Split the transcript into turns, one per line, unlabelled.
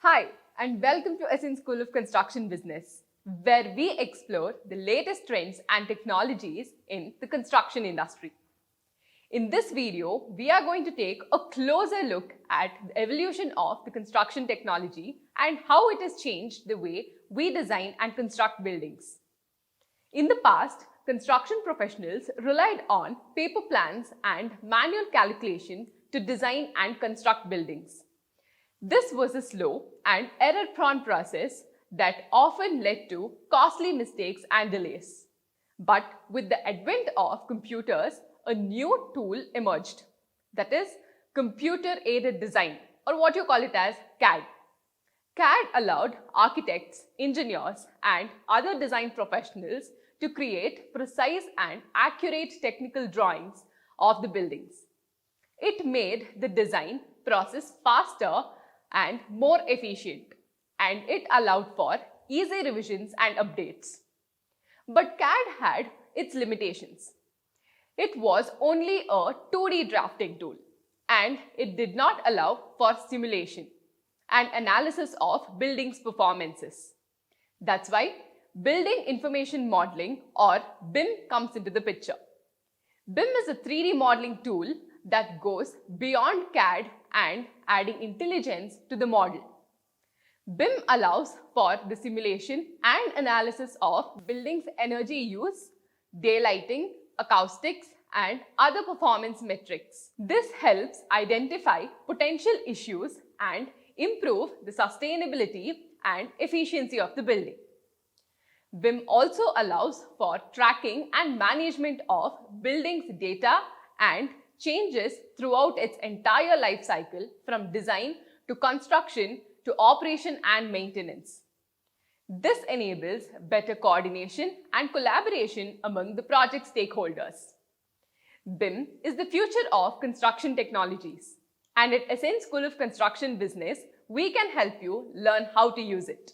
Hi, and welcome to Essence School of Construction Business, where we explore the latest trends and technologies in the construction industry. In this video, we are going to take a closer look at the evolution of the construction technology and how it has changed the way we design and construct buildings. In the past, construction professionals relied on paper plans and manual calculation to design and construct buildings. This was a slow and error-prone process that often led to costly mistakes and delays. But with the advent of computers, a new tool emerged, that is, computer-aided design, or what you call it as CAD. CAD allowed architects, engineers, and other design professionals to create precise and accurate technical drawings of the buildings. It made the design process faster and more efficient, and it allowed for easy revisions and updates. But CAD had its limitations. It was only a 2D drafting tool, and it did not allow for simulation and analysis of buildings' performances. That's why Building Information Modeling, or BIM, comes into the picture. BIM is a 3D modeling tool that goes beyond CAD and adding intelligence to the model. BIM allows for the simulation and analysis of buildings' energy use, daylighting, acoustics, and other performance metrics. This helps identify potential issues and improve the sustainability and efficiency of the building. BIM also allows for tracking and management of buildings' data and changes throughout its entire life cycle, from design to construction to operation and maintenance. This enables better coordination and collaboration among the project stakeholders. BIM is the future of construction technologies, and at Essence School of Construction Business, we can help you learn how to use it.